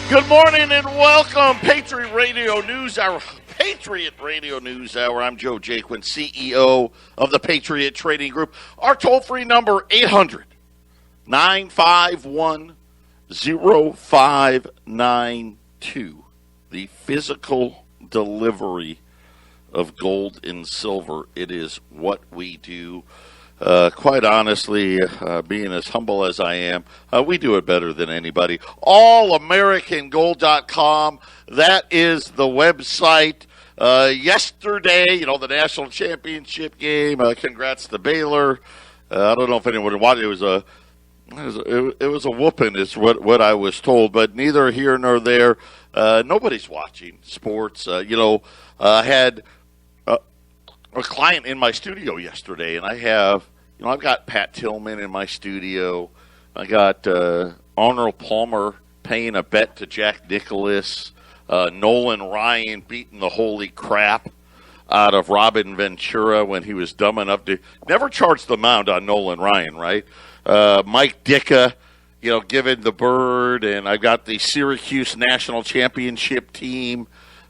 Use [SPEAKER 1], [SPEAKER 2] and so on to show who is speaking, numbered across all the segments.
[SPEAKER 1] Good morning and welcome, Patriot Radio News Hour. Patriot Radio News Hour. I'm Joe Jaquin, CEO of the Patriot Trading Group. Our toll-free number, 800-951-0592. The physical delivery of gold and silver. It is what we do. Quite honestly, being as humble as I am, we do it better than anybody. AllAmericanGold.com. That is the website. Yesterday, the national championship game. Congrats to Baylor. I don't know if anyone watched it. It was a whooping, is what I was told. But neither here nor there. Nobody's watching sports. I had a client in my studio yesterday, and I've got Pat Tillman in my studio. I got Arnold Palmer paying a bet to Jack Nicklaus. Nolan Ryan beating the holy crap out of Robin Ventura when he was dumb enough to never charge the mound on Nolan Ryan, right? Mike Ditka, giving the bird, and I got the Syracuse national championship team.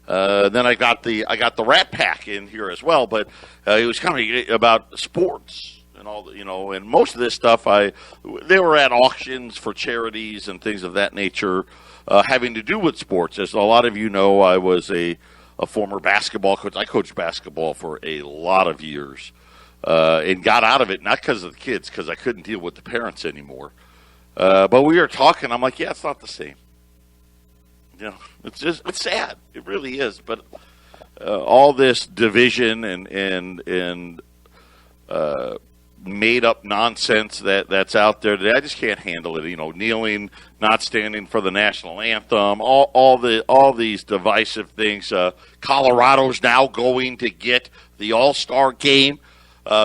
[SPEAKER 1] Then I got the Rat Pack in here as well, but it was kind of about sports and all and most of this stuff they were at auctions for charities and things of that nature, having to do with sports. As a lot of you know, I was a former basketball coach. I coached basketball for a lot of years, and got out of it not because of the kids, because I couldn't deal with the parents anymore. But we were talking. I'm like, yeah, it's not the same. It's sad. It really is. But all this division and made up nonsense that's out there today, I just can't handle it. Kneeling, not standing for the national anthem, all these divisive things. Colorado's now going to get the All-Star game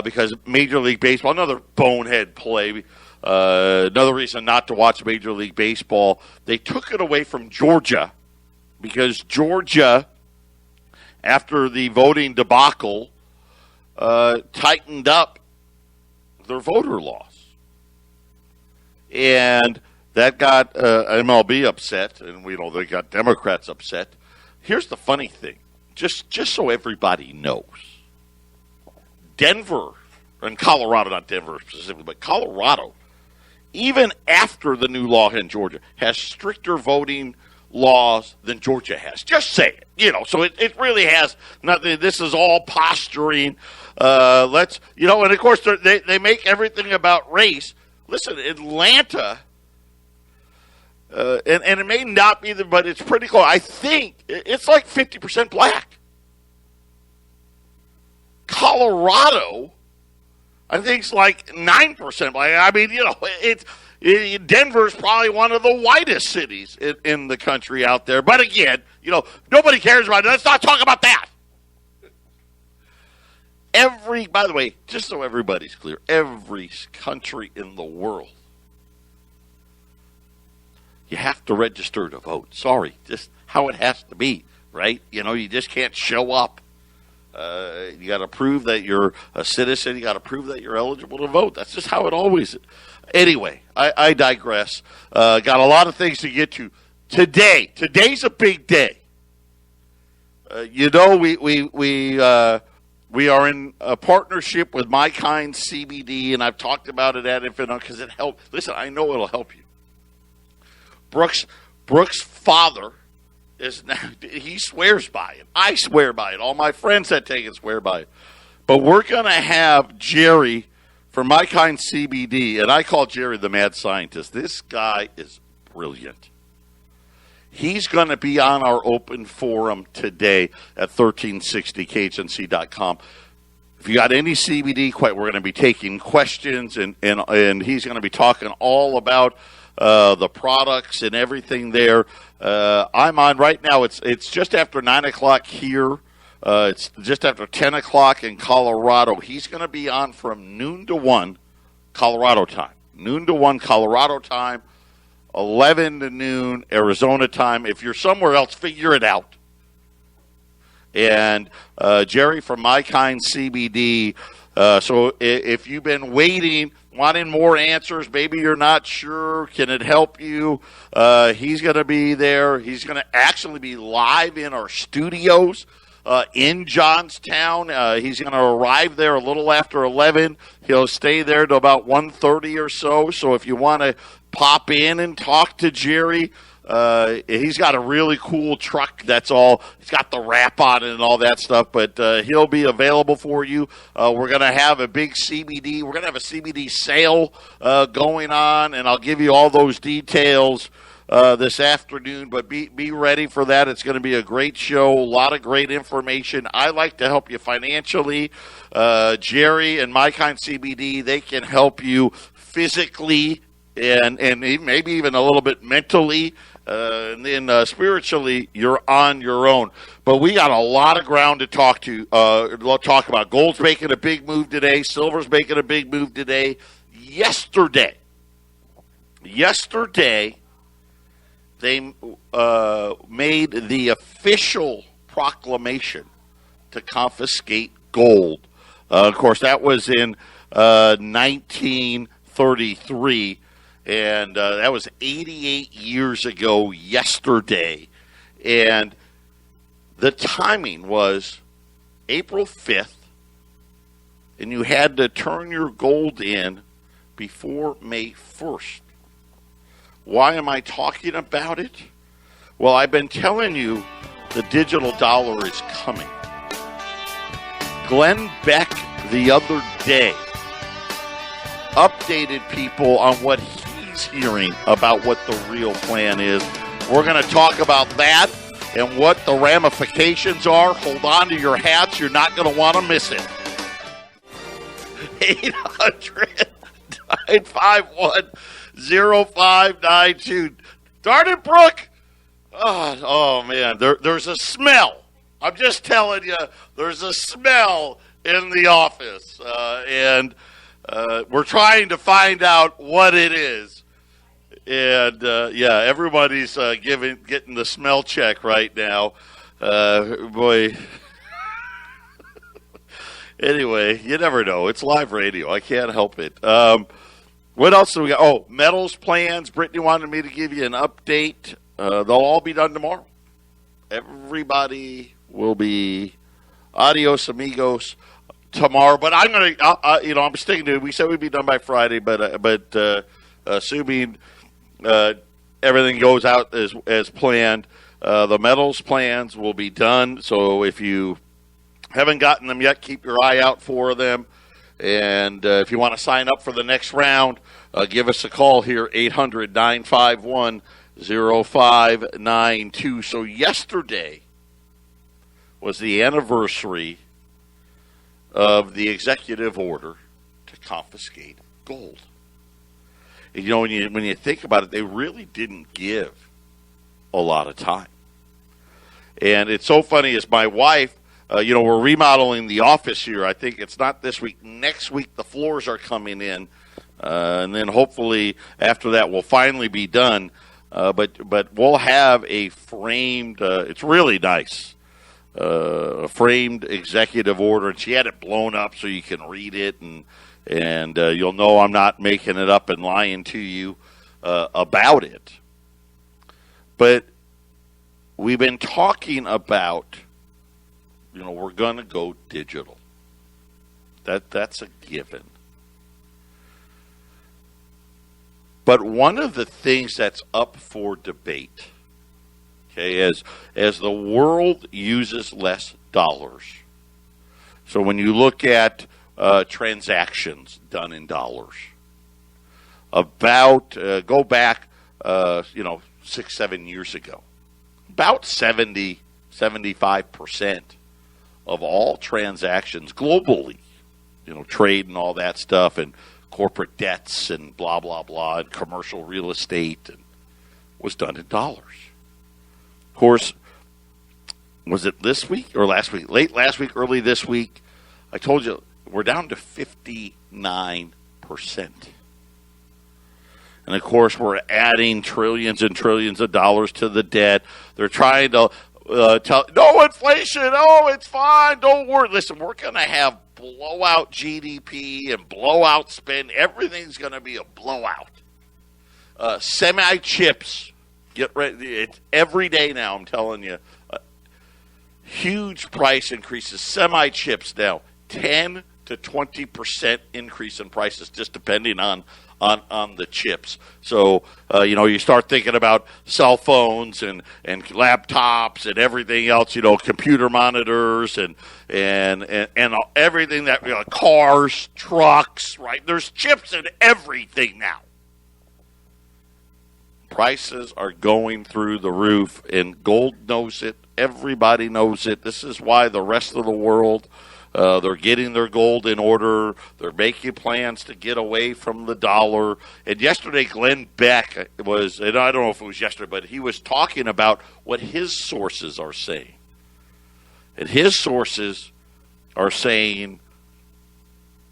[SPEAKER 1] because Major League Baseball, another bonehead play. Another reason not to watch Major League Baseball, they took it away from Georgia because Georgia, after the voting debacle, tightened up their voter laws. And that got MLB upset, and they got Democrats upset. Here's the funny thing, just so everybody knows. Denver, and Colorado, not Denver specifically, but Colorado, even after the new law in Georgia, has stricter voting laws than Georgia has. Just say it, so it really has nothing. This is all posturing. And of course they make everything about race. Listen, Atlanta, and it may not be, but it's pretty close. I think it's like 50% black. Colorado, I think it's like 9% black. I mean, Denver's probably one of the whitest cities in the country out there. But again, nobody cares about it. Let's not talk about that. By the way, just so everybody's clear, every country in the world, you have to register to vote. Sorry, just how it has to be, right? You just can't show up. You got to prove that you're a citizen. You got to prove that you're eligible to vote. That's just how it always is. Anyway, I digress. Got a lot of things to get to today. Today's a big day. We are in a partnership with My Kind CBD, and I've talked about it ad infinitum because it helps. Listen, I know it'll help you. Brooks' father he swears by it. I swear by it. All my friends that take it swear by it. But we're going to have Jerry from My Kind CBD, and I call Jerry the mad scientist. This guy is brilliant. He's going to be on our open forum today at 1360khnc.com. If you got any CBD, we're going to be taking questions, and he's going to be talking all about the products and everything there. I'm on right now. It's just after 9 o'clock here. It's just after 10 o'clock in Colorado. He's going to be on from noon to 1 Colorado time. Noon to 1 Colorado time, 11 to noon Arizona time. If you're somewhere else, figure it out. And Jerry from My Kind CBD. So if you've been waiting, wanting more answers, maybe you're not sure, can it help you? He's going to be there. He's going to actually be live in our studios in Johnstown. He's going to arrive there a little after 11. He'll stay there to about 1:30 or so. So if you want to pop in and talk to Jerry, he's got a really cool truck. That's all. He's got the wrap on it and all that stuff, but he'll be available for you. We're going to have a big CBD. We're going to have a CBD sale going on, and I'll give you all those details this afternoon, but be ready for that. It's going to be a great show, a lot of great information. I like to help you financially. Jerry and My Kind CBD, they can help you physically and maybe even a little bit mentally. And then spiritually, you're on your own. But we got a lot of ground to talk about. Gold's making a big move today. Silver's making a big move today. Yesterday, they made the official proclamation to confiscate gold. Of course, that was in 1933. And that was 88 years ago yesterday. And the timing was April 5th, and you had to turn your gold in before May 1st. Why am I talking about it? Well, I've been telling you the digital dollar is coming. Glenn Beck the other day updated people on what he's hearing about what the real plan is. We're going to talk about that and what the ramifications are. Hold on to your hats. You're not going to want to miss it. 800-951-0592. Darn it, Brooke. Oh man, there's a smell. I'm just telling you, there's a smell in the office. And we're trying to find out what it is. And, everybody's getting the smell check right now. Boy. Anyway, you never know. It's live radio. I can't help it. What else do we got? Oh, metals plans. Brittany wanted me to give you an update. They'll all be done tomorrow. Everybody will be adios, amigos, tomorrow. But I'm going to, I'm sticking to it. We said we'd be done by Friday, but assuming everything goes out as planned, the metals plans will be done. So if you haven't gotten them yet, keep your eye out for them. And if you want to sign up for the next round, give us a call here, 800-951-0592. So yesterday was the anniversary of the executive order to confiscate gold. And, when you think about it, they really didn't give a lot of time. And it's so funny, as my wife, we're remodeling the office here. I think it's not this week. Next week, the floors are coming in. And then hopefully after that, we'll finally be done. But we'll have a framed, it's really nice, framed executive order. And she had it blown up so you can read it. And you'll know I'm not making it up and lying to you about it. But we've been talking about, we're going to go digital. That's a given. But one of the things that's up for debate, okay, as the world uses less dollars. So when you look at transactions done in dollars, go back 6-7 years ago, about 75% of all transactions globally, trade and all that stuff, and corporate debts and blah, blah, blah, and commercial real estate, and was done in dollars. Of course, was it this week or last week? Late last week, early this week, I told you we're down to 59%. And, of course, we're adding trillions and trillions of dollars to the debt. They're trying to tell, no inflation, it's fine, don't worry. Listen, we're going to have blow out GDP and blow out spend. Everything's going to be a blowout. Semi-chips, get ready. It's every day now, I'm telling you. Huge price increases. Semi-chips now, 10 to 20% increase in prices, just depending on the chips. So, you start thinking about cell phones and laptops and everything else, computer monitors and everything that, cars, trucks, right? There's chips in everything now. Prices are going through the roof, and gold knows it. Everybody knows it. This is why the rest of the world, they're getting their gold in order. They're making plans to get away from the dollar. And yesterday, Glenn Beck was, and I don't know if it was yesterday, but he was talking about what his sources are saying. And his sources are saying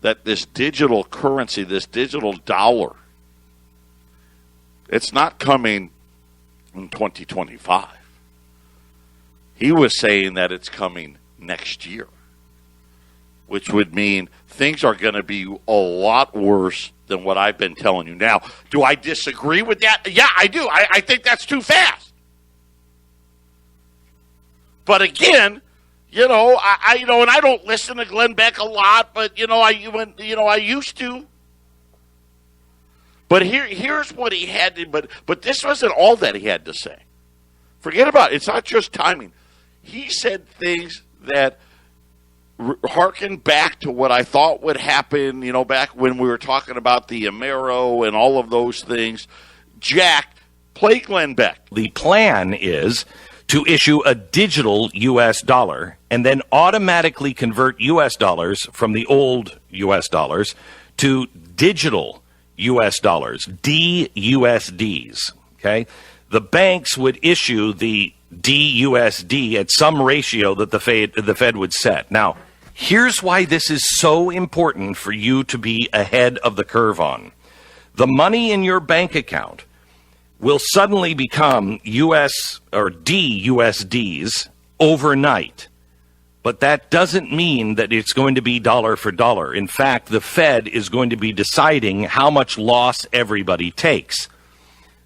[SPEAKER 1] that this digital currency, this digital dollar, it's not coming in 2025. He was saying that it's coming next year, which would mean things are going to be a lot worse than what I've been telling you. Now, do I disagree with that? Yeah, I do. I think that's too fast. But again, and I don't listen to Glenn Beck a lot, but I used to. But here's what he had to. But this wasn't all that he had to say. Forget about it. It's not just timing. He said things that harken back to what I thought would happen, back when we were talking about the Amero and all of those things. Jack, play Glenn Beck.
[SPEAKER 2] The plan is to issue a digital U.S. dollar and then automatically convert U.S. dollars from the old U.S. dollars to digital U.S. dollars, DUSDs, okay? The banks would issue the DUSD at some ratio that the Fed would set. Now, here's why this is so important for you to be ahead of the curve on. The money in your bank account will suddenly become US or DUSDs overnight. But that doesn't mean that it's going to be dollar for dollar. In fact, the Fed is going to be deciding how much loss everybody takes.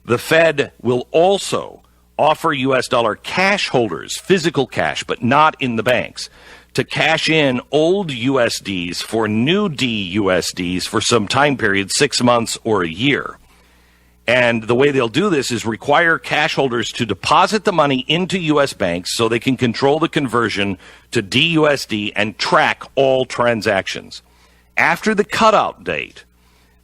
[SPEAKER 2] The Fed will also offer U.S. dollar cash holders, physical cash, but not in the banks, to cash in old USDs for new DUSDs for some time period, 6 months or a year. And the way they'll do this is require cash holders to deposit the money into U.S. banks so they can control the conversion to DUSD and track all transactions. After the cutout date,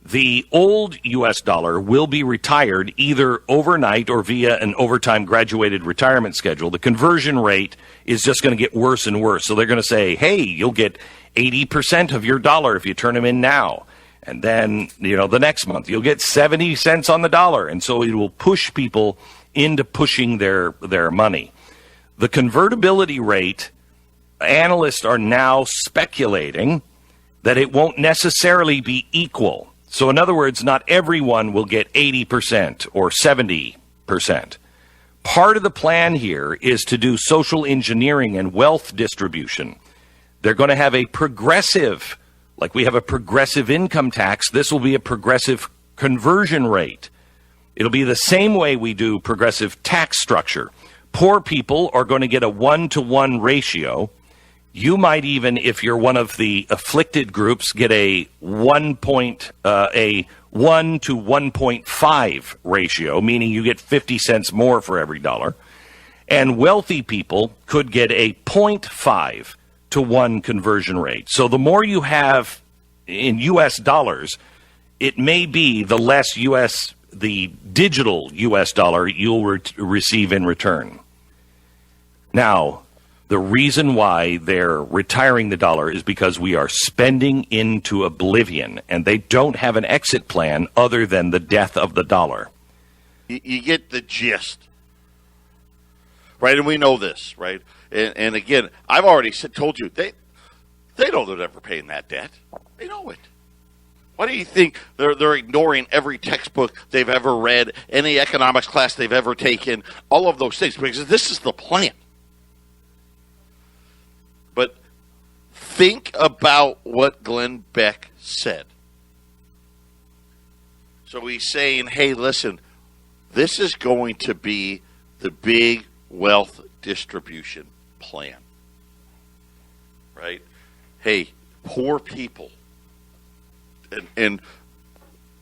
[SPEAKER 2] the old U.S. dollar will be retired either overnight or via an overtime graduated retirement schedule. The conversion rate is just going to get worse and worse. So they're going to say, hey, you'll get 80% of your dollar if you turn them in now. And then, the next month, you'll get 70 cents on the dollar. And so it will push people into pushing their money. The convertibility rate, analysts are now speculating that it won't necessarily be equal. So in other words, not everyone will get 80% or 70%. Part of the plan here is to do social engineering and wealth distribution. They're going to have a progressive, like we have a progressive income tax, this will be a progressive conversion rate. It'll be the same way we do progressive tax structure. Poor people are going to get a 1-to-1 ratio. You might even, if you're one of the afflicted groups, get a 1 to 1.5 ratio, meaning you get 50 cents more for every dollar. And wealthy people could get a 0.5 to 1 conversion rate. So the more you have in U.S. dollars, it may be the less the digital U.S. dollar you'll receive in return. Now, the reason why they're retiring the dollar is because we are spending into oblivion, and they don't have an exit plan other than the death of the dollar.
[SPEAKER 1] You get the gist, right? And we know this, right? And again, I've already told you, they know they're never paying that debt. They know it. Why do you think they're ignoring every textbook they've ever read, any economics class they've ever taken, all of those things? Because this is the plan. But think about what Glenn Beck said. So he's saying, hey, listen, this is going to be the big wealth distribution plan. Right? Hey, poor people. And it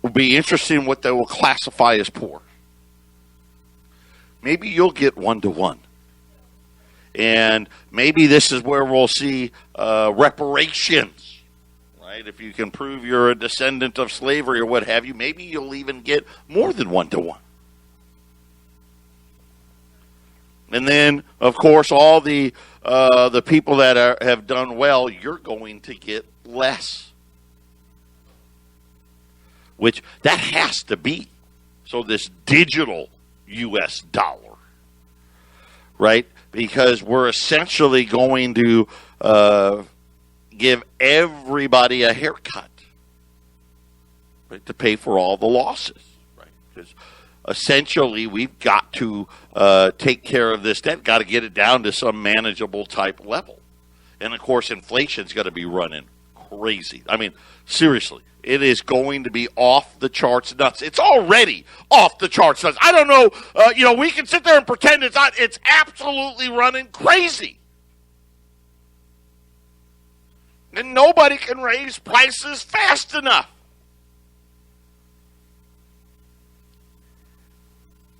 [SPEAKER 1] will be interesting what they will classify as poor. Maybe you'll get 1-to-1. And maybe this is where we'll see reparations, right? If you can prove you're a descendant of slavery or what have you, maybe you'll even get more than 1-to-1. And then, of course, all the people that have done well, you're going to get less. Which, that has to be. So this digital U.S. dollar, right? Because we're essentially going to give everybody a haircut, right, to pay for all the losses, right? Because essentially we've got to take care of this debt, got to get it down to some manageable type level. And, of course, inflation's got to be running crazy. I mean, seriously. It is going to be off the charts nuts. It's already off the charts nuts. I don't know. We can sit there and pretend it's not. It's absolutely running crazy. And nobody can raise prices fast enough.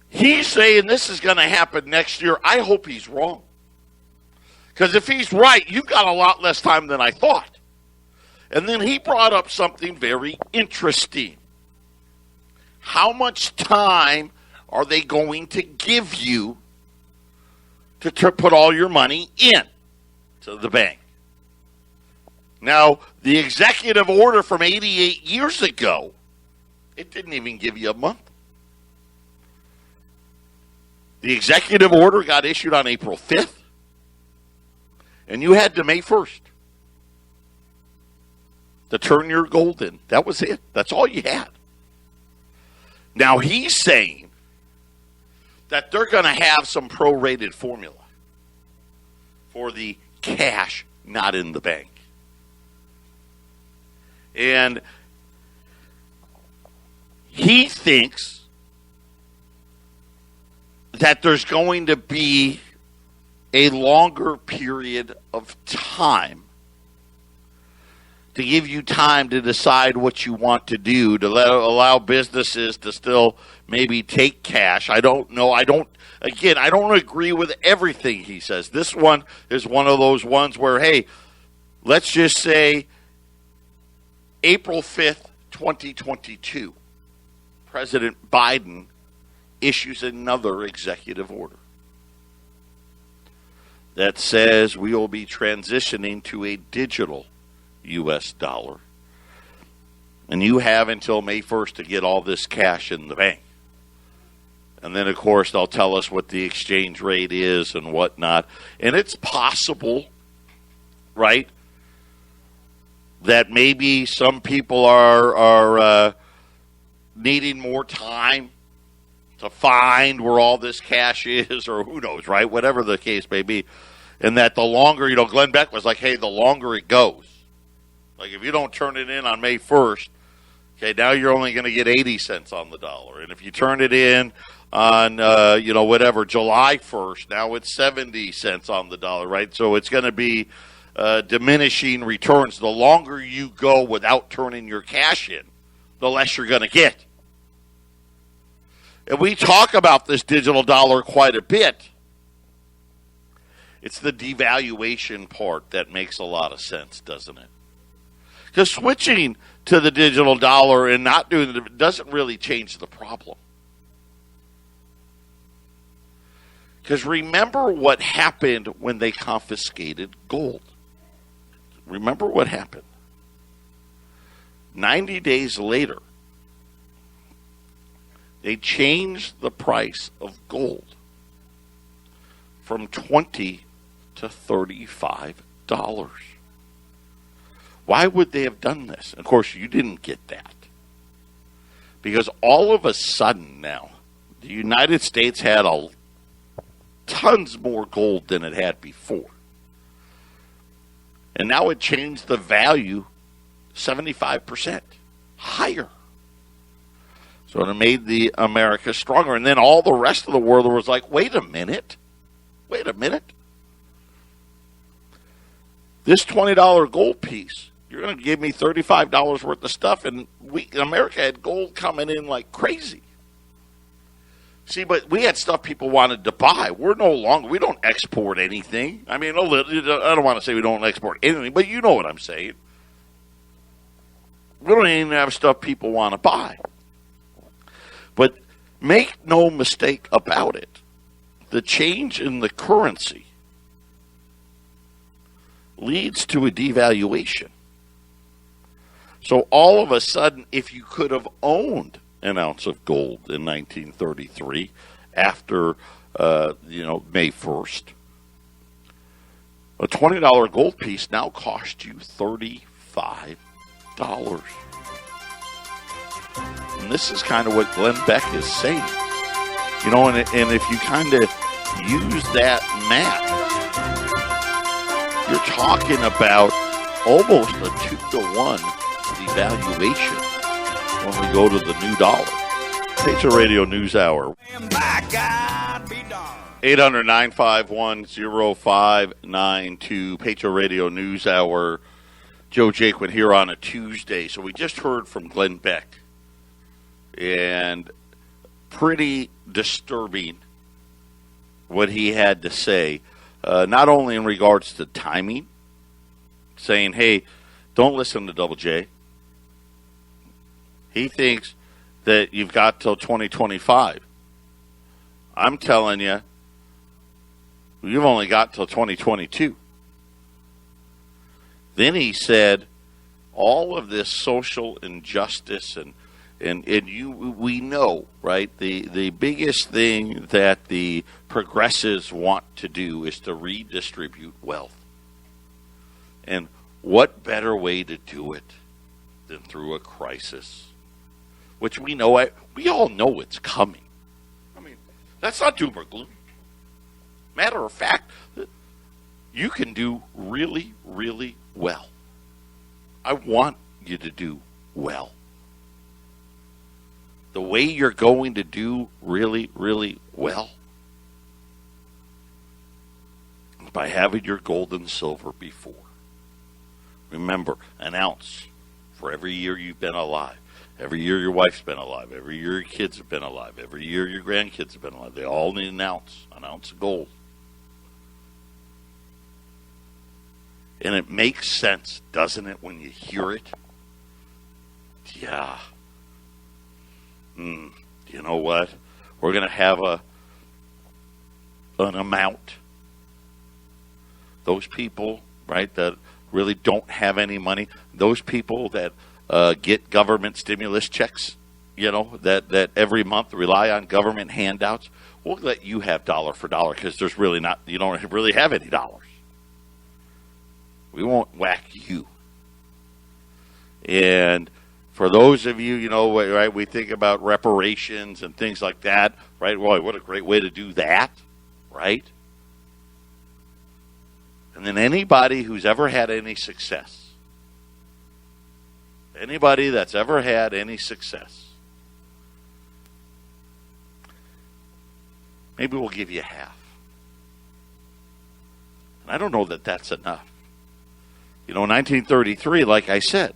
[SPEAKER 1] He's saying this is going to happen next year. I hope he's wrong. Because if he's right, you've got a lot less time than I thought. And then he brought up something very interesting. How much time are they going to give you to put all your money in to the bank? Now, the executive order from 88 years ago, it didn't even give you a month. The executive order got issued on April 5th, and you had to May 1st. To turn your gold in. That was it. That's all you had. Now he's saying that they're going to have some prorated formula for the cash not in the bank. And he thinks that there's going to be a longer period of time to give you time to decide what you want to do, to allow businesses to still maybe take cash. I don't know. I don't agree with everything he says. This one is one of those ones where, hey, let's just say April 5th, 2022, President Biden issues another executive order that says we will be transitioning to a digital U.S. dollar. And you have until May 1st to get all this cash in the bank. And then, of course, they'll tell us what the exchange rate is and whatnot. And it's possible, right, that maybe some people are needing more time to find where all this cash is, or who knows, right? Whatever the case may be. And that the longer, Glenn Beck was like, hey, the longer it goes. Like, if you don't turn it in on May 1st, okay, now you're only going to get 80 cents on the dollar. And if you turn it in on, July 1st, now it's 70 cents on the dollar, right? So it's going to be diminishing returns. The longer you go without turning your cash in, the less you're going to get. And we talk about this digital dollar quite a bit. It's the devaluation part that makes a lot of sense, doesn't it? Because switching to the digital dollar and not doing it doesn't really change the problem. Because remember what happened when they confiscated gold. Remember what happened. 90 days later, they changed the price of gold from $20 to $35. Why would they have done this? Of course, you didn't get that. Because all of a sudden now, the United States had tons more gold than it had before. And now it changed the value 75% higher. So it made the America stronger. And then all the rest of the world was like, wait a minute. This $20 gold piece, you're going to give me $35 worth of stuff. And America had gold coming in like crazy. See, but we had stuff people wanted to buy. We don't export anything. I mean, I don't want to say we don't export anything, but you know what I'm saying. We don't even have stuff people want to buy. But make no mistake about it. The change in the currency leads to a devaluation. So all of a sudden, if you could have owned an ounce of gold in 1933 after, May 1st, a $20 gold piece now costs you $35. And this is kind of what Glenn Beck is saying. And if you kind of use that math, you're talking about almost a 2-to-1 devaluation when we go to the new dollar. Patriot Radio News Hour. 800-951-0592. Patriot Radio News Hour. Joe Jaquin here on a Tuesday. So we just heard from Glenn Beck. And pretty disturbing what he had to say. Not only in regards to timing, saying, hey, don't listen to Double J. He thinks that you've got till 2025. I'm telling you, you've only got till 2022. Then he said, all of this social injustice and we know, right, the biggest thing that the progressives want to do is to redistribute wealth. And what better way to do it than through a crisis? Which we all know it's coming. I mean, that's not doom or gloom. Matter of fact, you can do really, really well. I want you to do well. The way you're going to do really, really well is by having your gold and silver before. Remember, an ounce for every year you've been alive. Every year your wife's been alive. Every year your kids have been alive. Every year your grandkids have been alive. They all need an ounce of gold. And it makes sense, doesn't it, when you hear it? Yeah. You know what? We're going to have an amount. Those people, right, that really don't have any money, those people that get government stimulus checks, that every month rely on government handouts, we'll let you have dollar for dollar because there's really not, you don't really have any dollars. We won't whack you. And for those of you, right, we think about reparations and things like that, right? Boy, what a great way to do that, right? And then anybody who's ever had any success, anybody that's ever had any success, maybe we'll give you half. And I don't know that that's enough. In 1933, like I said,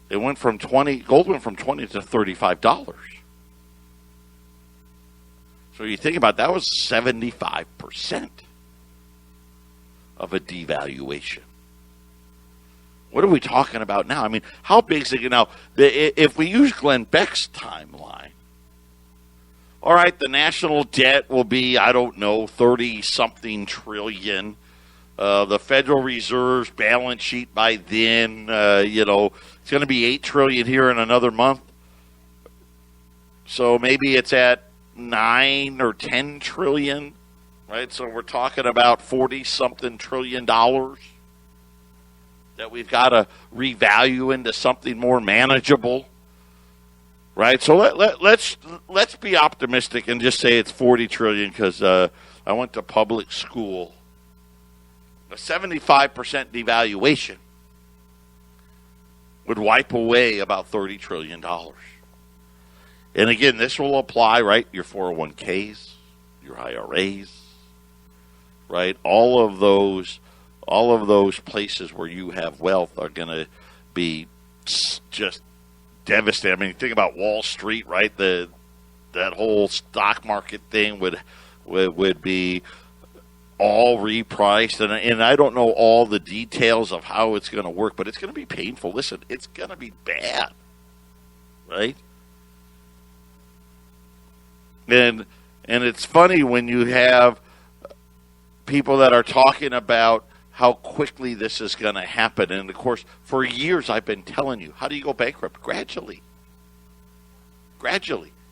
[SPEAKER 1] gold went from $20 to $35. So you think about that was 75% of a devaluation. What are we talking about now? I mean, how big is it now? If we use Glenn Beck's timeline, all right, the national debt will be, 30-something trillion. The Federal Reserve's balance sheet by then, it's going to be $8 trillion here in another month. So maybe it's at 9 or 10 trillion, right? So we're talking about 40-something trillion dollars that we've got to revalue into something more manageable, right? So let's be optimistic and just say it's 40 trillion because I went to public school. A 75% devaluation would wipe away about $30 trillion. And again, this will apply, right? Your 401ks, your IRAs, right? All of those places where you have wealth are going to be just devastated. I mean, think about Wall Street, right? That whole stock market thing would be all repriced, and I don't know all the details of how it's going to work, but it's going to be painful. Listen, it's going to be bad, right? And it's funny when you have people that are talking about how quickly this is going to happen. And, of course, for years I've been telling you, how do you go bankrupt? Gradually.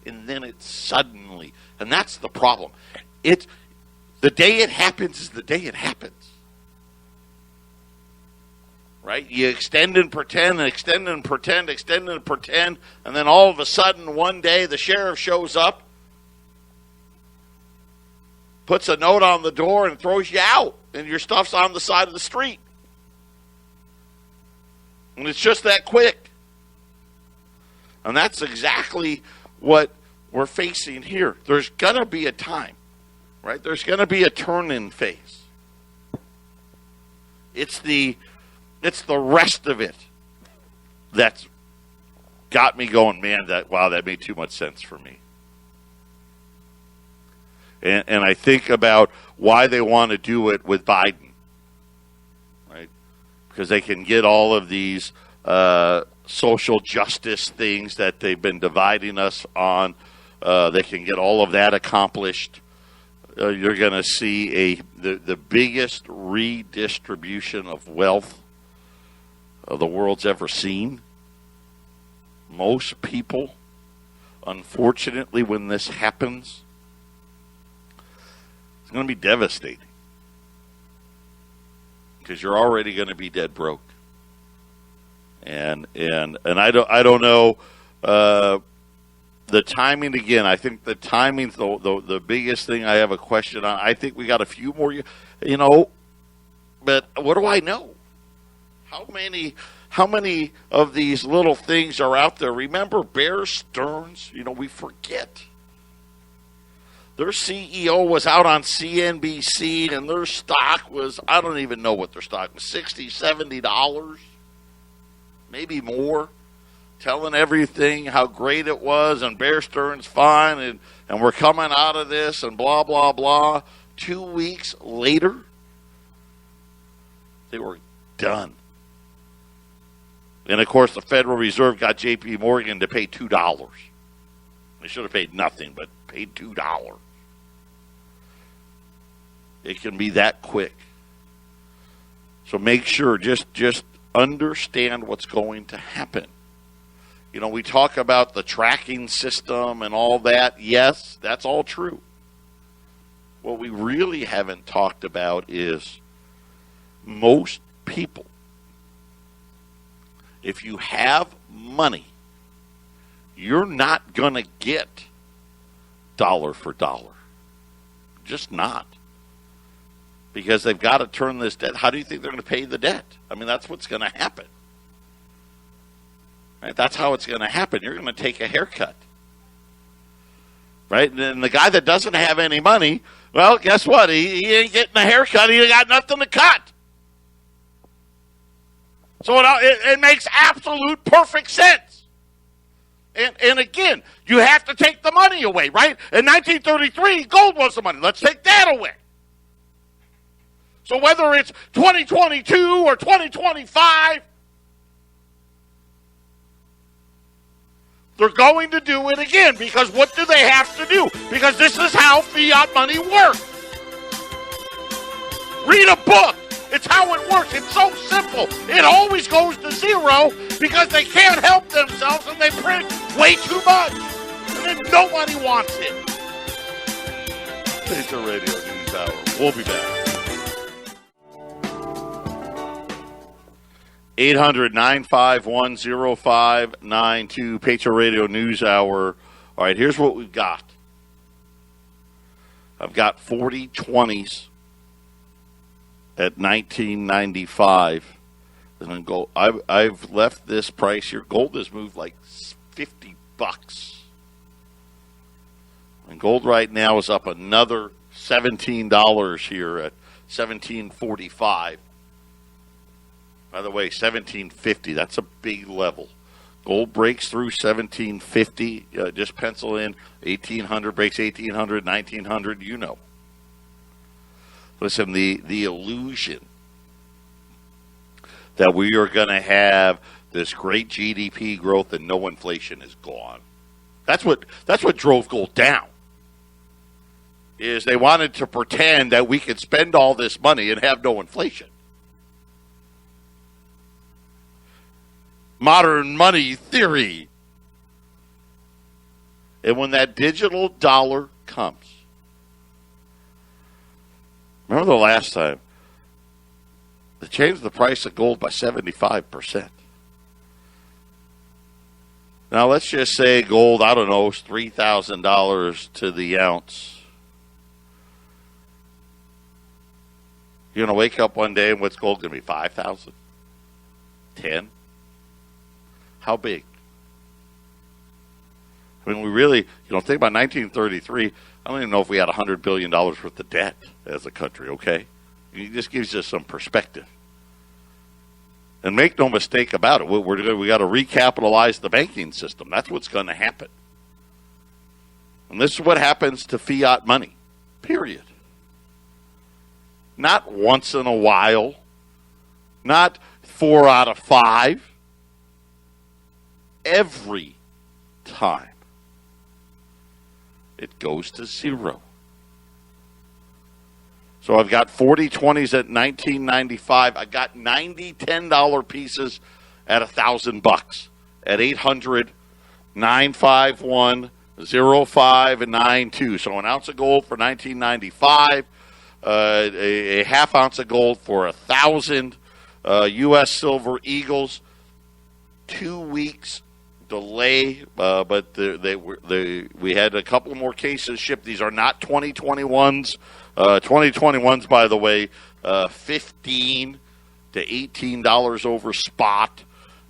[SPEAKER 1] And then it's suddenly. And that's the problem. The day it happens is the day it happens. Right? You extend and pretend, and extend and pretend, extend and pretend, and then all of a sudden one day the sheriff shows up, puts a note on the door, and throws you out, and your stuff's on the side of the street. And it's just that quick. And that's exactly what we're facing here. There's going to be a time, right? There's going to be a turn-in phase. It's the rest of it that's got me going, man, that made too much sense for me. And I think about why they want to do it with Biden, right? Because they can get all of these social justice things that they've been dividing us on. They can get all of that accomplished. You're going to see the biggest redistribution of wealth the world's ever seen. Most people, unfortunately, when this happens, it's going to be devastating because you're already going to be dead broke. And I don't know the timing again. I think the timing's the biggest thing I have a question on. I think we got a few more, but what do I know? How many of these little things are out there? Remember Bear Stearns? We forget. Their CEO was out on CNBC, and their stock was, I don't even know what their stock was, $60, $70, maybe more, telling everything how great it was, and Bear Stearns fine, and we're coming out of this, and blah, blah, blah. 2 weeks later, they were done. And, of course, the Federal Reserve got J.P. Morgan to pay $2. They should have paid nothing, but paid $2. It can be that quick. So make sure, just understand what's going to happen. We talk about the tracking system and all that. Yes, that's all true. What we really haven't talked about is most people, if you have money, you're not going to get dollar for dollar. Just not. Because they've got to turn this debt. How do you think they're going to pay the debt? I mean, that's what's going to happen. Right? That's how it's going to happen. You're going to take a haircut. Right? And the guy that doesn't have any money, well, guess what? He ain't getting a haircut. He ain't got nothing to cut. So it makes absolute perfect sense. And again, you have to take the money away, right? In 1933, gold was the money. Let's take that away. So whether it's 2022 or 2025, they're going to do it again, because what do they have to do? Because this is how fiat money works. Read a book. It's how it works. It's so simple. It always goes to zero because they can't help themselves and they print way too much. And then nobody wants it. Patriot Radio News Hour. We'll be back. 800-951-0592, Patriot Radio News Hour. All right, here's what we've got. I've got 40 20s at 1995. And then gold. I've left this price here. Gold has moved like $50. And gold right now is up another $17 here at $17.45. By the way, $17.50. That's a big level. Gold breaks through $17.50. Just pencil in 1,800, breaks 1,800, 1,900. You know. Listen, the illusion that we are going to have this great GDP growth and no inflation is gone. That's what drove gold down. Is they wanted to pretend that we could spend all this money and have no inflation. Modern money theory. And when that digital dollar comes, remember the last time they changed the price of gold by 75%. Now, let's just say gold, I don't know, is $3,000 to the ounce. You're going to wake up one day and what's gold going to be, 5,000? 10? How big? I mean, we really, think about 1933. I don't even know if we had $100 billion worth of debt as a country, okay? It just gives us some perspective. And make no mistake about it, we got to recapitalize the banking system. That's what's going to happen. And this is what happens to fiat money, period. Not once in a while, not 4 out of 5. Every time it goes to zero. So I've got 40 20s at $19.95. I got 90 $10 pieces at $1,000 at 800-951-0592. So an ounce of gold for $19.95, a half ounce of gold for $1,000. U.S. Silver Eagles, 2 weeks delay, but we had a couple more cases shipped. These are not 2021s. 2021s, by the way, $15 to $18 over spot.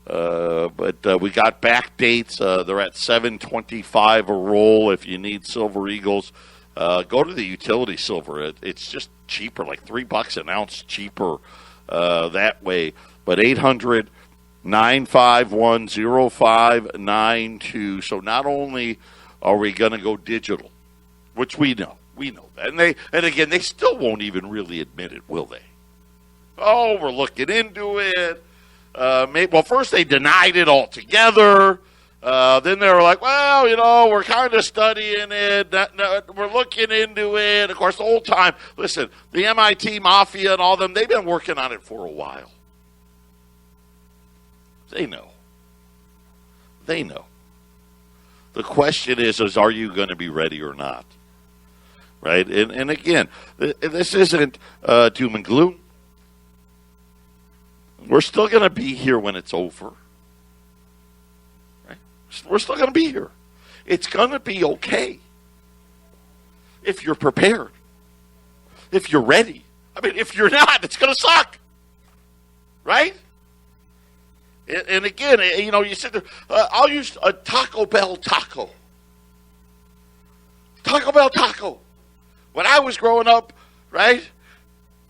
[SPEAKER 1] But we got back dates. They're at $7.25 a roll. If you need Silver Eagles, go to the utility silver. It's just cheaper, like $3 an ounce cheaper that way. But 800-951-0592. So not only are we going to go digital, which we know that, and again, they still won't even really admit it, will they? Oh, we're looking into it. Well, first they denied it altogether. Then they were like, well, we're kind of studying it. We're looking into it. Of course, the whole time, listen, the MIT Mafia and all them, they've been working on it for a while. They know. The question is are you going to be ready or not? Right? And again, this isn't doom and gloom. We're still going to be here when it's over. Right? We're still going to be here. It's going to be okay if you're prepared, if you're ready. I mean, if you're not, it's going to suck. Right? And again, you sit there, I'll use a Taco Bell taco. Taco Bell taco. When I was growing up, right,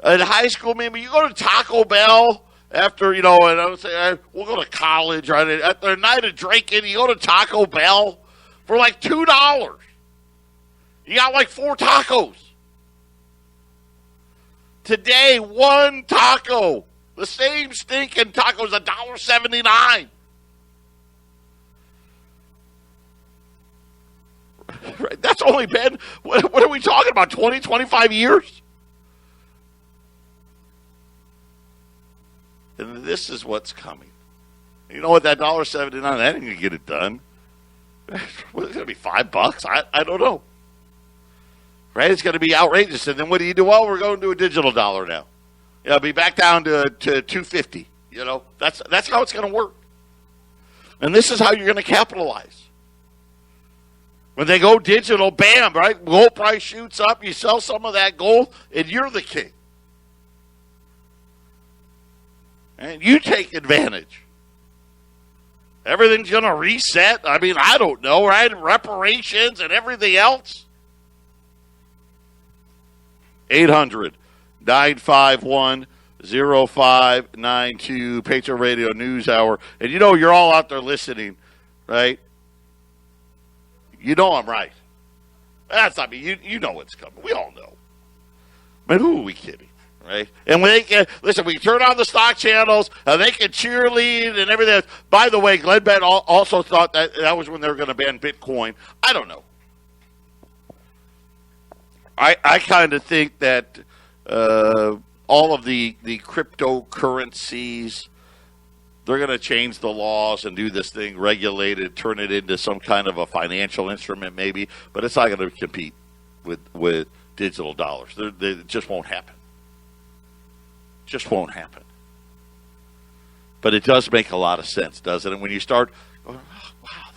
[SPEAKER 1] in high school, maybe you go to Taco Bell after, and I would say, we'll go to college, right? After a night of drinking, you go to Taco Bell for like $2. You got like 4 tacos. Today, one taco, the same stinking taco is $1.79. Right? That's only been, what are we talking about, 20, 25 years? And this is what's coming. You know what, that $1.79, that ain't going to get it done. It's going to be $5? I don't know. Right? It's going to be outrageous. And then what do you do? Well, we're going to a digital dollar now. It'll be back down to $2.50. That's how it's going to work. And this is how you're going to capitalize. When they go digital, bam, right? Gold price shoots up. You sell some of that gold, and you're the king. And you take advantage. Everything's going to reset. I mean, I don't know, right? Reparations and everything else. 800-951-0592, Patriot Radio News Hour. And you know you're all out there listening, right? You know I'm right. That's not me. You know what's coming. We all know. Man, who are we kidding, right? And when they can, listen, we turn on the stock channels, they can cheerlead and everything else. By the way, Glenn Beck also thought that was when they were going to ban Bitcoin. I don't know. I kind of think that all of the cryptocurrencies, they're going to change the laws and do this thing regulated, turn it into some kind of a financial instrument maybe, but it's not going to compete with digital dollars. It just won't happen. Just won't happen. But it does make a lot of sense, doesn't it? When you start going, oh, wow,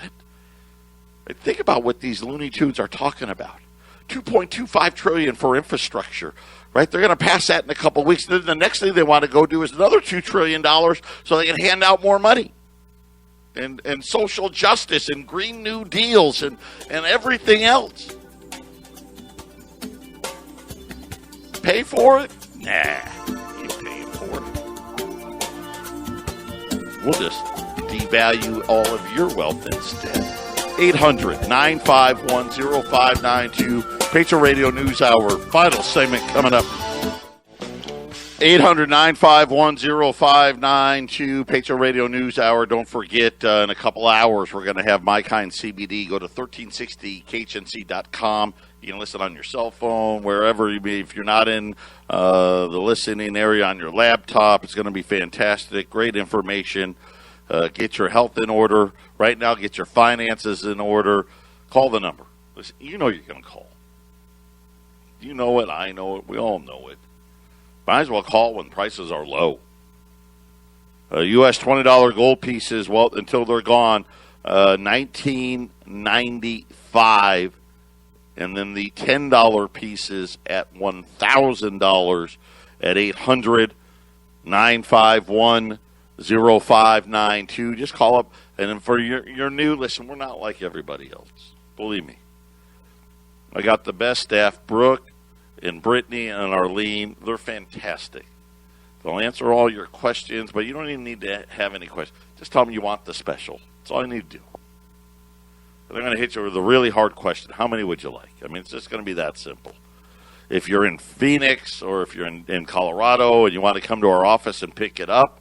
[SPEAKER 1] think about what these Looney Tunes are talking about. $2.25 trillion for infrastructure, right? They're going to pass that in a couple of weeks. Then the next thing they want to go do is another $2 trillion so they can hand out more money. And social justice and Green New Deals and everything else. Pay for it? Nah, you ain't paying for it. We'll just devalue all of your wealth instead. 800-951-0592. Patriot Radio News Hour. Final segment coming up. 800-951-0592. Patriot Radio News Hour. Don't forget, in a couple hours, we're going to have My Kind CBD. Go to 1360khnc.com. You can listen on your cell phone, wherever you be. If you're not in the listening area on your laptop, it's going to be fantastic. Great information. Get your health in order. Right now, get your finances in order. Call the number. Listen, you know you're going to call. You know it. I know it. We all know it. Might as well call when prices are low. U.S. $20 gold pieces, well, until they're gone, $19.95. And then the $10 pieces at $1,000 at 800-951-0592. Just call up. And then for your new, listen, we're not like everybody else. Believe me. I got the best staff, Brooke and Brittany and Arlene. They're fantastic. They'll answer all your questions, but you don't even need to have any questions. Just tell them you want the special. That's all you need to do. They're going to hit you with a really hard question. How many would you like? I mean, it's just going to be that simple. If you're in Phoenix or if you're in Colorado and you want to come to our office and pick it up,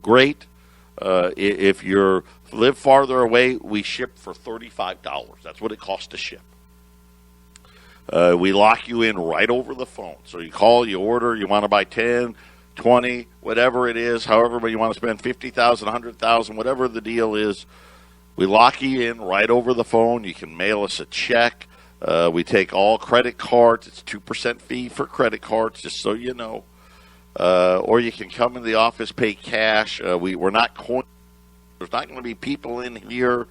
[SPEAKER 1] great. If you live farther away, we ship for $35. That's what it costs to ship. We lock you in right over the phone. So you call, you order, you want to buy 10, 20, whatever it is, however you want to spend $50,000, $100,000, whatever the deal is. We lock you in right over the phone. You can mail us a check. We take all credit cards. It's 2% fee for credit cards, just so you know. Or you can come in the office, pay cash. We're not there's not going to be people in here,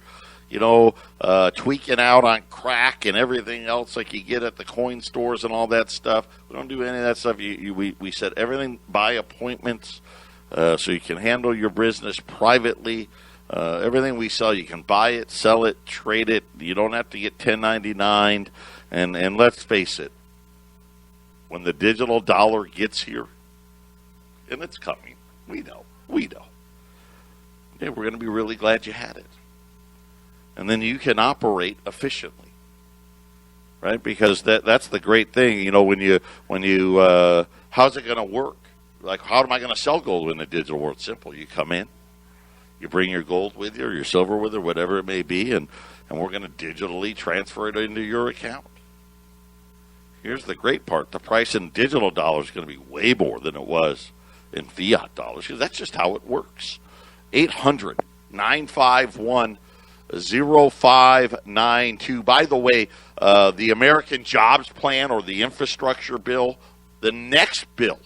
[SPEAKER 1] tweaking out on crack and everything else like you get at the coin stores and all that stuff. We don't do any of that stuff. We set everything by appointments so you can handle your business privately. Everything we sell, you can buy it, sell it, trade it. You don't have to get 1099. And let's face it, when the digital dollar gets here, and it's coming, we know. Yeah, we're going to be really glad you had it. And then you can operate efficiently, right? Because that's the great thing. When you how's it going to work? Like, how am I going to sell gold in the digital world? Simple. You come in. You bring your gold with you or your silver with you, whatever it may be, and we're going to digitally transfer it into your account. Here's the great part. The price in digital dollars is going to be way more than it was in fiat dollars because that's just how it works. 800-951-0592. By the way, the American Jobs Plan or the infrastructure bill, the next bill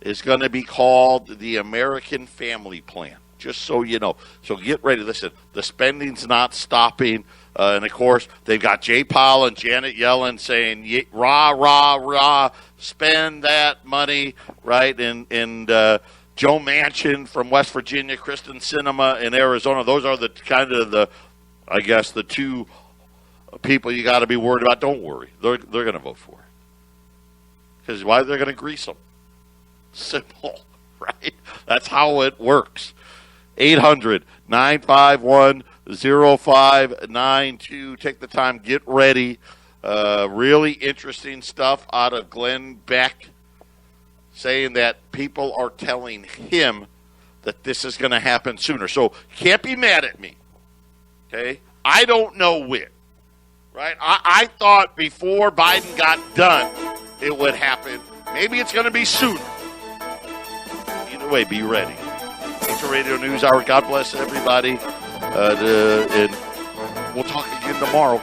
[SPEAKER 1] is going to be called the American Family Plan, just so you know. So get ready. Listen, the spending's not stopping. And, of course, they've got Jay Powell and Janet Yellen saying, rah, rah, rah, spend that money, right? And Joe Manchin from West Virginia, Kristen Sinema in Arizona. Those are the kind of the two people you got to be worried about. Don't worry. They're going to vote for it. Because why? They're going to grease them. Simple, right? That's how it works. 800-951-0592. Take the time. Get ready. Really interesting stuff out of Glenn Beck, saying that people are telling him that this is going to happen sooner. So you can't be mad at me. Okay? I don't know when. Right? I thought before Biden got done, it would happen. Maybe it's going to be sooner. Either way, be ready. Patriot Radio News Hour. God bless everybody. And we'll talk again tomorrow.